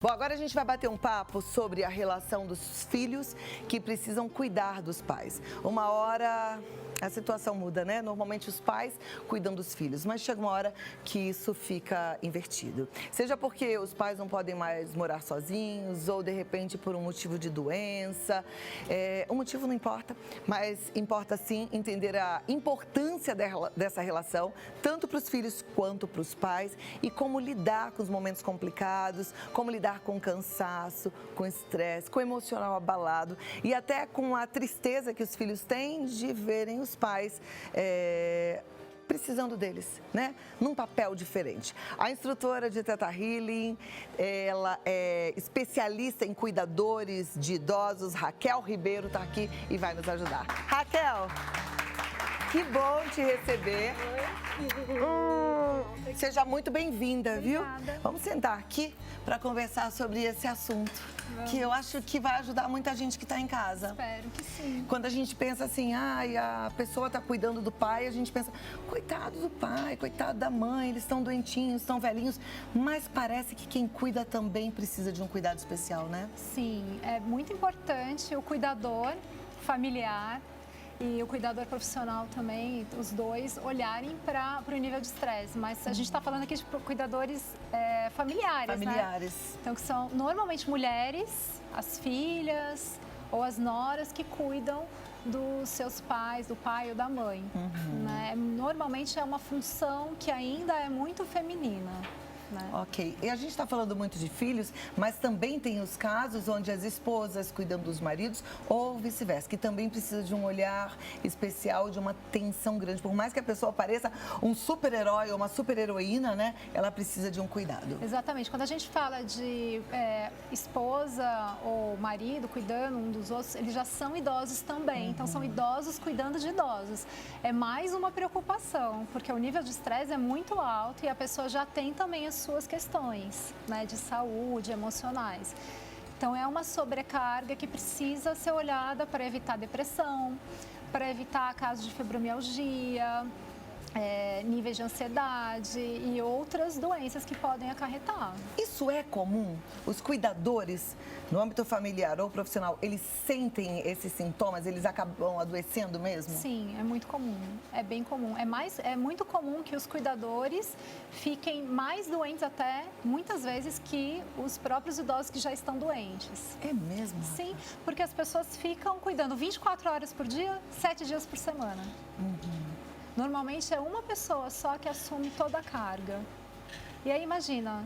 Bom, agora a gente vai bater um papo sobre a relação dos filhos que precisam cuidar dos pais. Uma hora a situação muda, né? Normalmente os pais cuidam dos filhos, mas chega uma hora que isso fica invertido. Seja porque os pais não podem mais morar sozinhos ou de repente por um motivo de doença. O motivo não importa, mas importa sim entender a importância dessa relação, tanto para os filhos quanto para os pais, e como lidar com os momentos complicados, como lidar com cansaço, com estresse, com o emocional abalado e até com a tristeza que os filhos têm de verem os pais precisando deles, né? Num papel diferente. A instrutora de Theta Healing, ela é especialista em cuidadores de idosos, Raquel Ribeiro, está aqui e vai nos ajudar. Raquel, que bom te receber. Seja muito bem-vinda, viu? Vamos sentar aqui para conversar sobre esse assunto, que eu acho que vai ajudar muita gente que está em casa. Espero que sim. Quando a gente pensa assim, a pessoa está cuidando do pai, a gente pensa, coitado do pai, coitado da mãe, eles estão doentinhos, estão velhinhos, mas parece que quem cuida também precisa de um cuidado especial, né? Sim, é muito importante o cuidador familiar e o cuidador profissional também, os dois, olharem para o nível de estresse. Mas a gente está falando aqui de cuidadores familiares, né? Então, que são normalmente mulheres, as filhas ou as noras que cuidam dos seus pais, do pai ou da mãe. Né? Normalmente é uma função que ainda é muito feminina. Né? Ok. E a gente está falando muito de filhos, mas também tem os casos onde as esposas cuidam dos maridos ou vice-versa, que também precisa de um olhar especial, de uma atenção grande. Por mais que a pessoa pareça um super-herói ou uma super-heroína, né? Ela precisa de um cuidado. Exatamente. Quando a gente fala de esposa ou marido cuidando um dos outros, eles já são idosos também. Então, são idosos cuidando de idosos. É mais uma preocupação, porque o nível de estresse é muito alto e a pessoa já tem também as suas questões, né, de saúde, emocionais. Então, é uma sobrecarga que precisa ser olhada para evitar depressão, para evitar casos de fibromialgia, níveis de ansiedade e outras doenças que podem acarretar. Isso é comum? Os cuidadores, no âmbito familiar ou profissional, eles sentem esses sintomas? Eles acabam adoecendo mesmo? Sim, é muito comum. É bem comum. É muito comum que os cuidadores fiquem mais doentes até, muitas vezes, que os próprios idosos que já estão doentes. É mesmo? Sim, porque as pessoas ficam cuidando 24 horas por dia, 7 dias por semana. Normalmente é uma pessoa só que assume toda a carga. E aí imagina,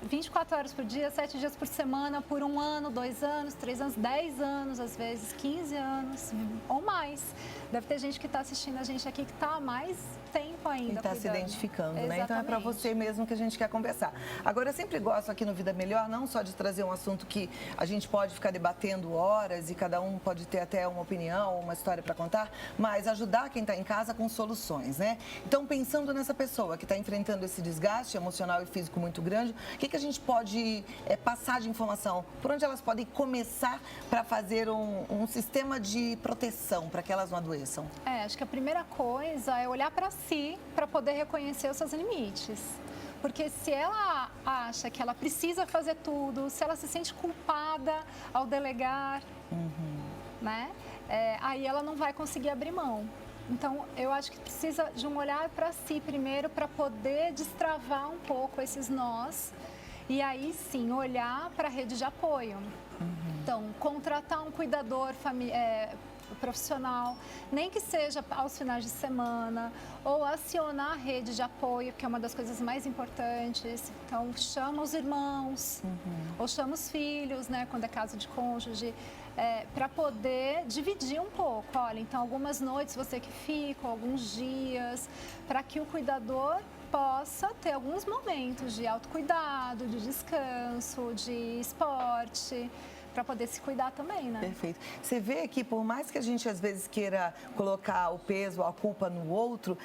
24 horas por dia, 7 dias por semana, por 1 ano, 2 anos, 3 anos, 10 anos, às vezes 15 anos ou mais. Deve ter gente que está assistindo a gente aqui que está há mais tempo ainda. E está se identificando, né? Exatamente. Então é para você mesmo que a gente quer conversar. Agora, eu sempre gosto aqui no Vida Melhor, não só de trazer um assunto que a gente pode ficar debatendo horas e cada um pode ter até uma opinião, uma história para contar, mas ajudar quem está em casa com soluções, né? Então, pensando nessa pessoa que está enfrentando esse desgaste emocional e físico muito grande, o que a gente pode passar de informação? Por onde elas podem começar para fazer um sistema de proteção para que elas não adoeçam? Acho que a primeira coisa é olhar para si para poder reconhecer os seus limites. Porque se ela acha que ela precisa fazer tudo, se ela se sente culpada ao delegar, né? Aí ela não vai conseguir abrir mão. Então, eu acho que precisa de um olhar para si primeiro para poder destravar um pouco esses nós e aí sim olhar para a rede de apoio. Então, contratar um cuidador profissional, nem que seja aos finais de semana, ou acionar a rede de apoio, que é uma das coisas mais importantes. Então, chama os irmãos, ou chama os filhos, né, quando é caso de cônjuge, para poder dividir um pouco. Olha, então, algumas noites você que fica, alguns dias, para que o cuidador possa ter alguns momentos de autocuidado, de descanso, de esporte, para poder se cuidar também, né? Perfeito. Você vê que por mais que a gente às vezes queira colocar o peso, a culpa no outro,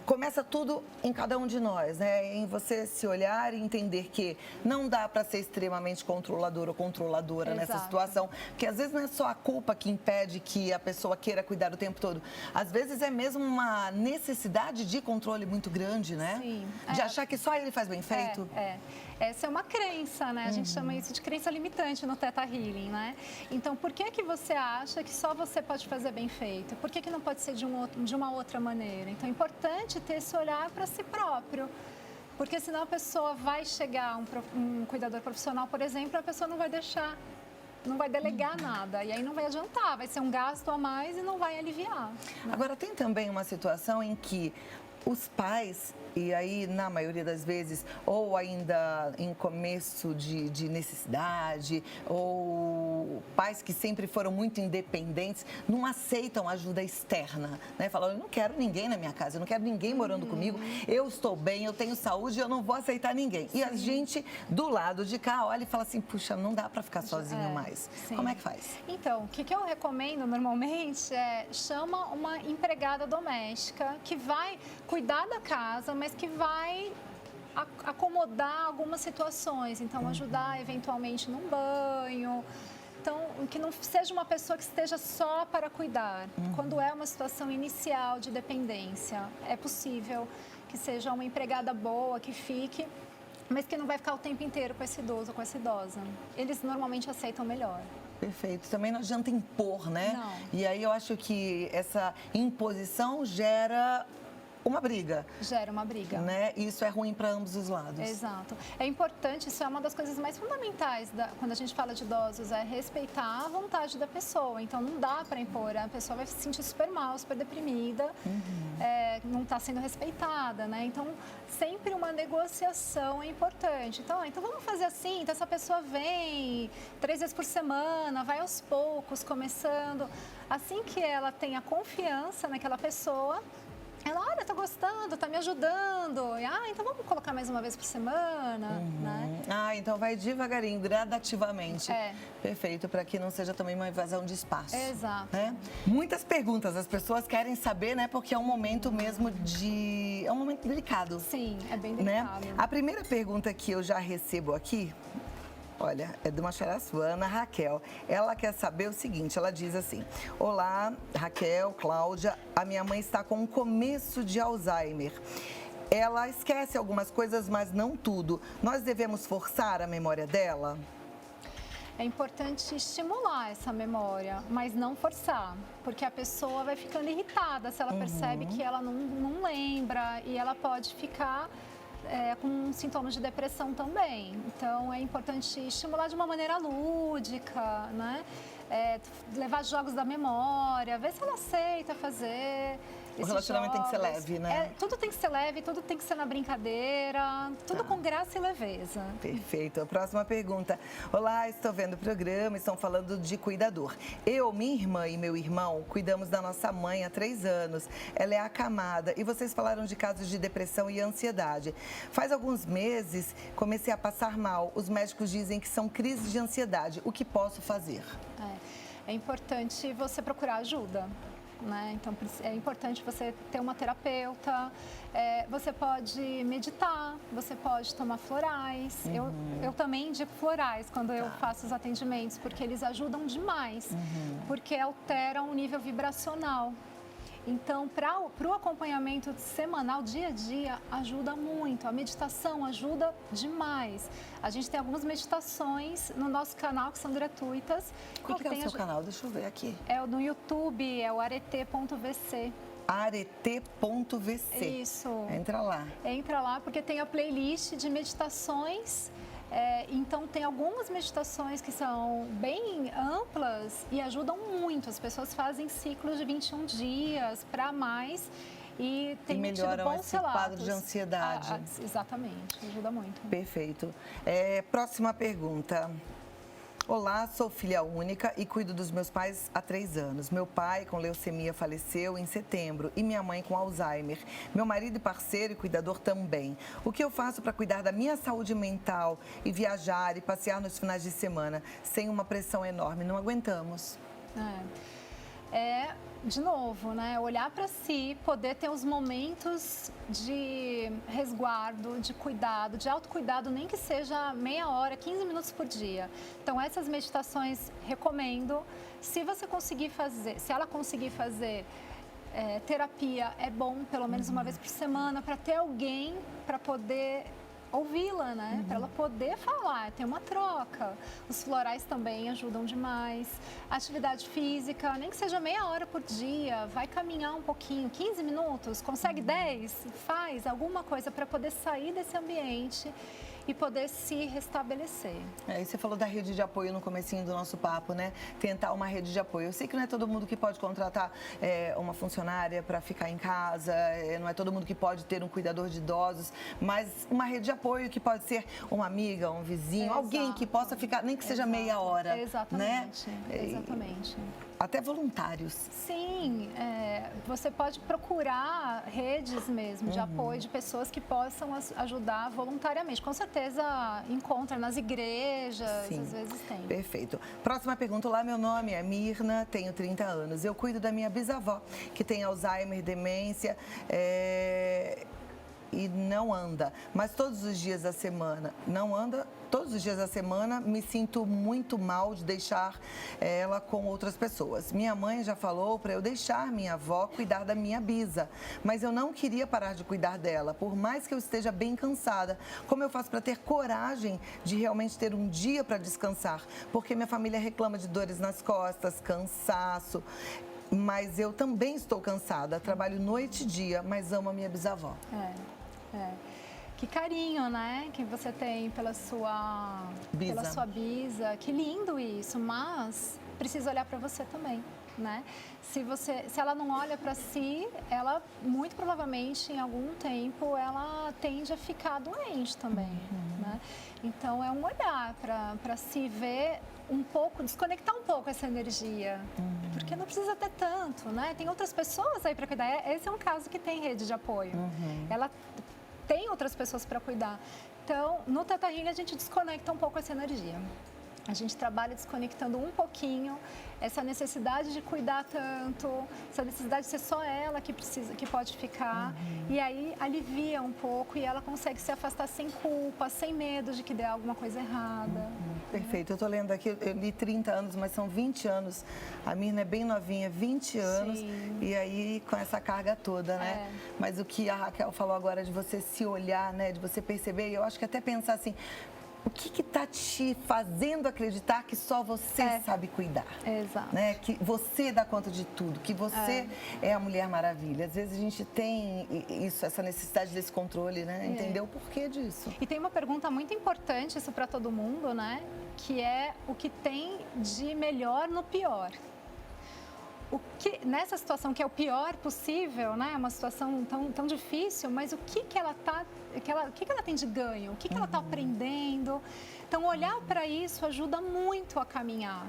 começa tudo em cada um de nós, né? Em você se olhar e entender que não dá para ser extremamente controlador ou controladora nessa Exato. situação, porque às vezes não é só a culpa que impede que a pessoa queira cuidar o tempo todo. Às vezes é mesmo uma necessidade de controle muito grande, né? Sim. De achar que só ele faz bem feito. Essa é uma crença, né? A gente chama isso de crença limitante no Theta Healing, né? Então, por que você acha que só você pode fazer bem feito? Por que não pode ser de uma outra maneira? Então, é importante ter esse olhar para si próprio. Porque senão a pessoa vai chegar, um cuidador profissional, por exemplo, a pessoa não vai deixar, não vai delegar nada. E aí não vai adiantar, vai ser um gasto a mais e não vai aliviar. Né? Agora, tem também uma situação em que os pais, e aí na maioria das vezes, ou ainda em começo de necessidade, ou pais que sempre foram muito independentes, não aceitam ajuda externa, né? Falam, eu não quero ninguém na minha casa, eu não quero ninguém morando comigo, eu estou bem, eu tenho saúde, eu não vou aceitar ninguém. E a gente, do lado de cá, olha e fala assim, puxa, não dá para ficar sozinho mais. Sim. Como é que faz? Então, o que eu recomendo normalmente é chama uma empregada doméstica que vai cuidar da casa, mas que vai acomodar algumas situações. Então, ajudar eventualmente num banho. Então, que não seja uma pessoa que esteja só para cuidar. Quando é uma situação inicial de dependência, é possível que seja uma empregada boa, que fique, mas que não vai ficar o tempo inteiro com esse idoso ou com essa idosa. Eles normalmente aceitam melhor. Perfeito. Também não adianta impor, né? Não. E aí eu acho que essa imposição gera uma briga. Gera uma briga. Né? E isso é ruim para ambos os lados. Exato. É importante, isso é uma das coisas mais fundamentais quando a gente fala de idosos, é respeitar a vontade da pessoa. Então, não dá para impor, a pessoa vai se sentir super mal, super deprimida, não está sendo respeitada, né? Então, sempre uma negociação é importante. Então vamos fazer assim, então essa pessoa vem 3 vezes por semana, vai aos poucos, começando. Assim que ela tenha confiança naquela pessoa, ela, olha, tá gostando, tá me ajudando. Então vamos colocar mais uma vez por semana, né? Então vai devagarinho, gradativamente. Perfeito, para que não seja também uma invasão de espaço. Exato. Né? Muitas perguntas, as pessoas querem saber, né? Porque é um momento mesmo é um momento delicado. Sim, é bem Né? delicado. A primeira pergunta que eu já recebo aqui, olha, é de uma Ana Raquel. Ela quer saber o seguinte, ela diz assim, olá, Raquel, Cláudia, a minha mãe está com um começo de Alzheimer. Ela esquece algumas coisas, mas não tudo. Nós devemos forçar a memória dela? É importante estimular essa memória, mas não forçar, porque a pessoa vai ficando irritada se ela percebe que ela não lembra e ela pode ficar com sintomas de depressão também. Então, é importante estimular de uma maneira lúdica, né? Levar jogos da memória, ver se ela aceita fazer. O relacionamento tem que ser leve, né? Tudo tem que ser leve, tudo tem que ser na brincadeira, tudo com graça e leveza. Perfeito. A próxima pergunta. Olá, estou vendo o programa, estão falando de cuidador. Eu, minha irmã e meu irmão cuidamos da nossa mãe há 3 anos. Ela é acamada e vocês falaram de casos de depressão e ansiedade. Faz alguns meses comecei a passar mal. Os médicos dizem que são crises de ansiedade. O que posso fazer? É importante você procurar ajuda. Né? Então, é importante você ter uma terapeuta, você pode meditar, você pode tomar florais. Eu também indico florais quando eu faço os atendimentos, porque eles ajudam demais, porque alteram o nível vibracional. Então, para o acompanhamento semanal, dia a dia, ajuda muito. A meditação ajuda demais. A gente tem algumas meditações no nosso canal que são gratuitas. Qual que é o seu canal? Deixa eu ver aqui. No YouTube, é o arete.vc. Arete.vc. Isso. Entra lá. Entra lá, porque tem a playlist de meditações. Então, tem algumas meditações que são bem amplas e ajudam muito. As pessoas fazem ciclos de 21 dias para mais e tem melhoram esse quadro de ansiedade. Exatamente, ajuda muito. Perfeito. Próxima pergunta. Olá, sou filha única e cuido dos meus pais há 3 anos. Meu pai, com leucemia, faleceu em setembro e minha mãe com Alzheimer. Meu marido e parceiro e cuidador também. O que eu faço para cuidar da minha saúde mental e viajar e passear nos finais de semana sem uma pressão enorme? Não aguentamos. de novo, né, olhar para si, poder ter os momentos de resguardo, de cuidado, de autocuidado, nem que seja meia hora, 15 minutos por dia. Então, essas meditações recomendo. Se você conseguir fazer, se ela conseguir fazer terapia, é bom pelo menos uma vez por semana, para ter alguém para poder ouvi-la, né? Para ela poder falar, ter uma troca. Os florais também ajudam demais. Atividade física, nem que seja meia hora por dia, vai caminhar um pouquinho, 15 minutos, consegue 10? Faz alguma coisa para poder sair desse ambiente e poder se restabelecer. E você falou da rede de apoio no comecinho do nosso papo, né? Tentar uma rede de apoio. Eu sei que não é todo mundo que pode contratar uma funcionária para ficar em casa, não é todo mundo que pode ter um cuidador de idosos, mas uma rede de apoio que pode ser uma amiga, um vizinho, alguém que possa ficar, nem que seja meia hora. Exatamente, né? Exatamente. Até voluntários. Sim, você pode procurar redes mesmo de apoio de pessoas que possam ajudar voluntariamente. Com certeza encontra nas igrejas, Sim. às vezes tem. Perfeito. Próxima pergunta. Olá, meu nome é Mirna, tenho 30 anos. Eu cuido da minha bisavó, que tem Alzheimer, demência, e não anda, mas todos os dias da semana, não anda, todos os dias da semana me sinto muito mal de deixar ela com outras pessoas. Minha mãe já falou para eu deixar minha avó cuidar da minha bisa, mas eu não queria parar de cuidar dela, por mais que eu esteja bem cansada. Como eu faço para ter coragem de realmente ter um dia para descansar? Porque minha família reclama de dores nas costas, cansaço. Mas eu também estou cansada, trabalho noite e dia, mas amo a minha bisavó. Que carinho, né, que você tem pela sua bisa. Que lindo isso, mas precisa olhar para você também, né? Se ela não olha para si, ela muito provavelmente em algum tempo ela tende a ficar doente também, né? Então é um olhar para se ver um pouco, desconectar um pouco essa energia, porque não precisa ter tanto, né? Tem outras pessoas aí para cuidar. Esse é um caso que tem rede de apoio. Ela tem outras pessoas para cuidar. Então, no Teta Healing, a gente desconecta um pouco essa energia. A gente trabalha desconectando um pouquinho essa necessidade de cuidar tanto, essa necessidade de ser só ela que precisa, que pode ficar. E aí alivia um pouco e ela consegue se afastar sem culpa, sem medo de que dê alguma coisa errada. Perfeito. Eu estou lendo aqui, eu li 30 anos, mas são 20 anos. A Mirna é bem novinha, 20 anos. Sim. E aí com essa carga toda, né? Mas o que a Raquel falou agora de você se olhar, né? De você perceber, eu acho que até pensar assim, o que está te fazendo acreditar que só você sabe cuidar? Exato. Né? Que você dá conta de tudo, que você é a Mulher Maravilha. Às vezes a gente tem isso, essa necessidade desse controle, né? Entender o porquê disso. E tem uma pergunta muito importante, isso para todo mundo, né? Que é o que tem de melhor no pior. Nessa situação que é o pior possível, né? Uma situação tão difícil, mas o que ela tem de ganho? O que ela está aprendendo? Então, olhar para isso ajuda muito a caminhar.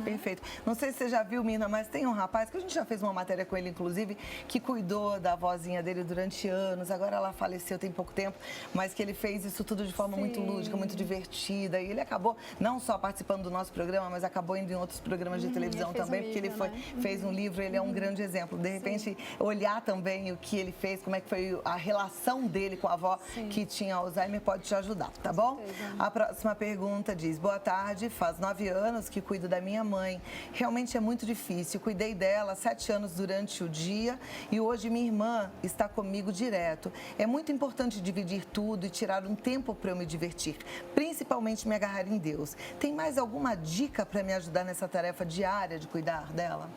Perfeito. Não sei se você já viu, Mirna, mas tem um rapaz que a gente já fez uma matéria com ele, inclusive, que cuidou da vozinha dele durante anos. Agora ela faleceu tem pouco tempo, mas que ele fez isso tudo de forma muito lúdica, muito divertida. E ele acabou não só participando do nosso programa, mas acabou indo em outros programas de televisão também, porque ele fez um livro, ele é um grande exemplo. De repente, olhar também o que ele fez, como é que foi a relação dele com a avó que tinha Alzheimer, pode te ajudar, tá bom? A próxima pergunta diz: boa tarde, faz 9 anos que cuido da minha mãe. Realmente é muito difícil. Cuidei dela 7 anos durante o dia e hoje minha irmã está comigo direto. É muito importante dividir tudo e tirar um tempo para eu me divertir, principalmente me agarrar em Deus. Tem mais alguma dica para me ajudar nessa tarefa diária de cuidar dela?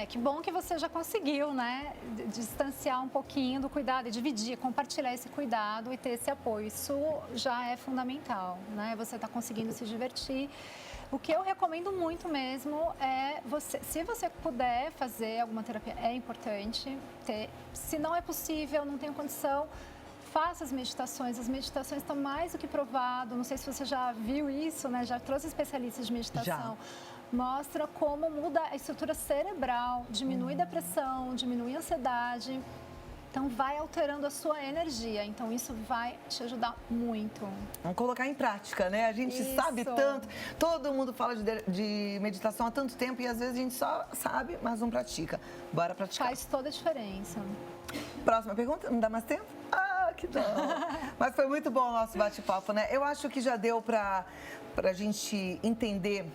Que bom que você já conseguiu, né, distanciar um pouquinho do cuidado e dividir, compartilhar esse cuidado e ter esse apoio. Isso já é fundamental, né? Você está conseguindo se divertir. O que eu recomendo muito mesmo é se você puder fazer alguma terapia, é importante ter. Se não é possível, não tem condição, faça as meditações. As meditações estão mais do que provado. Não sei se você já viu isso, né? Já trouxe especialistas de meditação. Mostra como muda a estrutura cerebral, diminui depressão, diminui ansiedade. Então, vai alterando a sua energia. Então, isso vai te ajudar muito. Vamos colocar em prática, né? A gente Isso. sabe tanto, todo mundo fala de meditação há tanto tempo e às vezes a gente só sabe, mas não pratica. Bora praticar. Faz toda a diferença. Próxima pergunta, não dá mais tempo? Ah, que dó. Mas foi muito bom o nosso bate-papo, né? Eu acho que já deu pra gente entender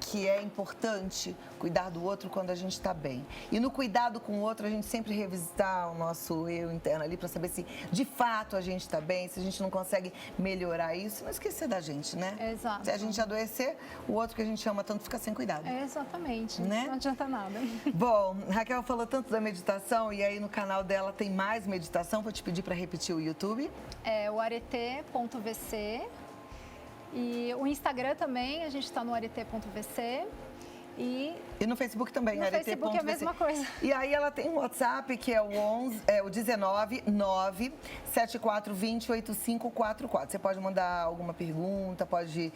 que é importante cuidar do outro quando a gente está bem. E no cuidado com o outro, a gente sempre revisitar o nosso eu interno ali para saber se de fato a gente está bem, se a gente não consegue melhorar isso, não esquecer da gente, né? Exato. Se a gente adoecer, o outro que a gente ama tanto fica sem cuidado. Exatamente. Né? Não adianta nada. Bom, Raquel falou tanto da meditação e aí no canal dela tem mais meditação. Vou te pedir para repetir o YouTube. É o arete.vc. E o Instagram também, a gente está no arete.vc. E no Facebook também, no Facebook é a mesma coisa. E aí ela tem um WhatsApp que é o 19 9 7420 8544. Você pode mandar alguma pergunta, pode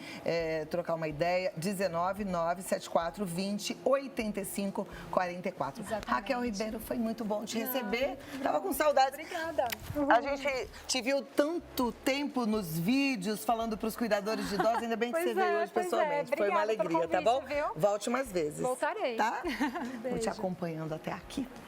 trocar uma ideia. 19 9 7420 8544. Exatamente. Raquel Ribeiro, foi muito bom te receber. Tava com saudade. Obrigada. A gente te viu tanto tempo nos vídeos falando para os cuidadores de idosos, ainda bem que Pois você veio é, hoje pois pessoalmente. é. Foi uma Obrigada pelo alegria, tá bom? convite, viu? Volte mais vezes. Voltarei. Tá? Vou te Beijo. acompanhando até aqui.